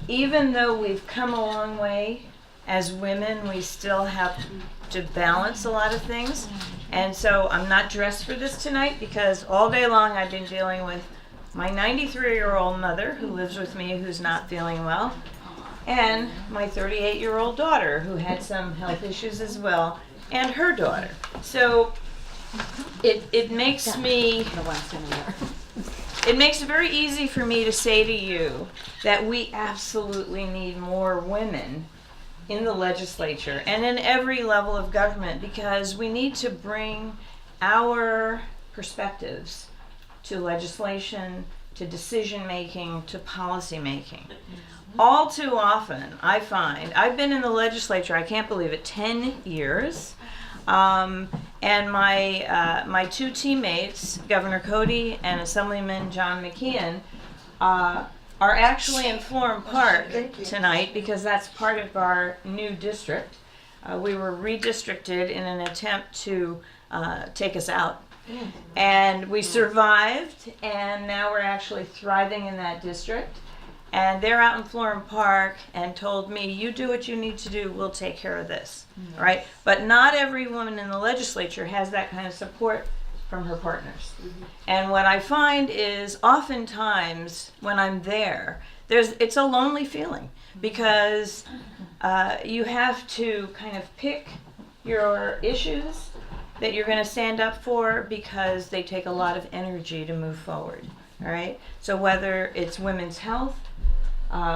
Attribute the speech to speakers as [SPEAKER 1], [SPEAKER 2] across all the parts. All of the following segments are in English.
[SPEAKER 1] even though we've come a long way as women, we still have to balance a lot of things. And so I'm not dressed for this tonight because all day long I've been dealing with my 93-year-old mother who lives with me who's not feeling well, and my 38-year-old daughter who had some health issues as well, and her daughter. So it makes me, it makes it very easy for me to say to you that we absolutely need more women in the legislature and in every level of government, because we need to bring our perspectives to legislation, to decision making, to policy making. All too often, I find, I've been in the legislature, I can't believe it, 10 years. And my two teammates, Governor Cody and Assemblyman John McKeon, are actually in Florham Park tonight because that's part of our new district. We were redistricted in an attempt to take us out. And we survived, and now we're actually thriving in that district. And they're out in Florham Park and told me, you do what you need to do, we'll take care of this, right? But not every woman in the legislature has that kind of support from her partners. And what I find is oftentimes when I'm there, it's a lonely feeling because you have to kind of pick your issues that you're going to stand up for because they take a lot of energy to move forward, all right? So whether it's women's health,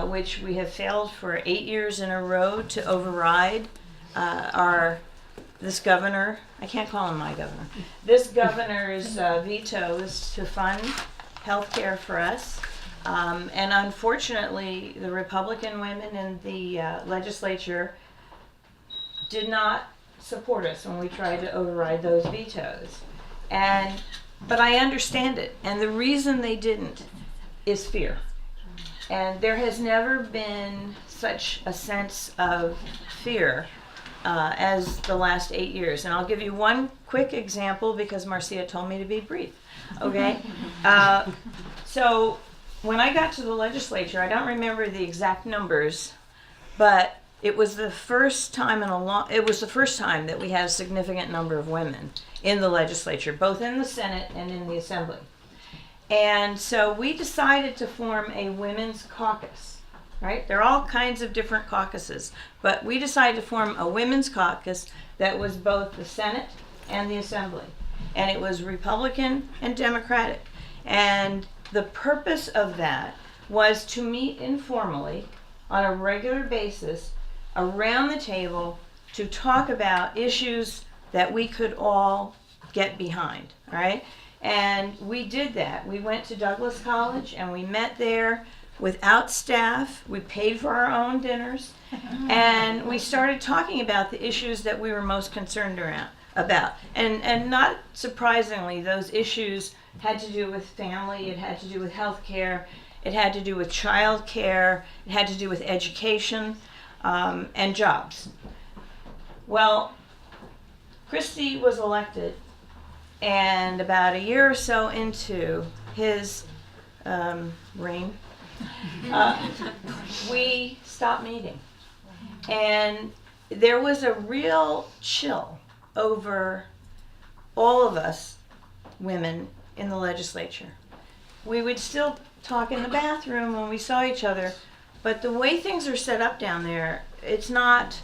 [SPEAKER 1] which we have failed for 8 years in a row to override this governor, I can't call him my governor, this governor's veto is to fund health care for us. And unfortunately, the Republican women in the legislature did not support us when we tried to override those vetoes. But I understand it. And the reason they didn't is fear. And there has never been such a sense of fear as the last 8 years. And I'll give you one quick example because Marcia told me to be brief. Okay? So when I got to the legislature, I don't remember the exact numbers, but it was the first time that we had a significant number of women in the legislature, both in the Senate and in the Assembly. And so we decided to form a women's caucus, right? There are all kinds of different caucuses, but we decided to form a women's caucus that was both the Senate and the Assembly. And it was Republican and Democratic. And the purpose of that was to meet informally on a regular basis around the table to talk about issues that we could all get behind, all right? And we did that. We went to Douglas College and we met there without staff. We paid for our own dinners. And we started talking about the issues that we were most concerned about. And not surprisingly, those issues had to do with family, it had to do with health care, it had to do with child care, it had to do with education, and jobs. Well, Christie was elected, and about a year or so into his reign, we stopped meeting. And there was a real chill over all of us women in the legislature. We would still talk in the bathroom when we saw each other, but the way things are set up down there, it's not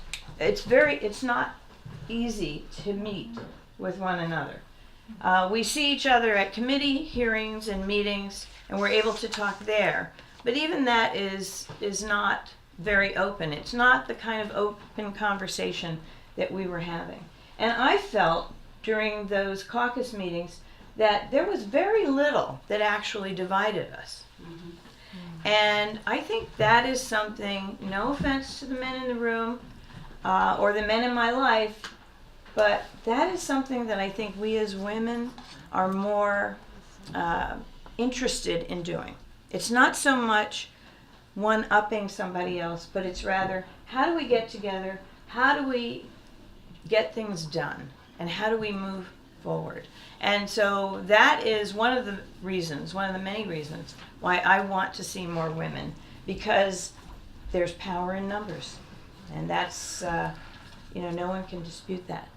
[SPEAKER 1] easy to meet with one another. We see each other at committee hearings and meetings, and we're able to talk there. But even that is not very open. It's not the kind of open conversation that we were having. And I felt during those caucus meetings that there was very little that actually divided us. And I think that is something, no offense to the men in the room or the men in my life, but that is something that I think we as women are more interested in doing. It's not so much one-upping somebody else, but it's rather, how do we get together? How do we get things done? And how do we move forward? And so that is one of the many reasons why I want to see more women, because there's power in numbers, and that's, no one can dispute that.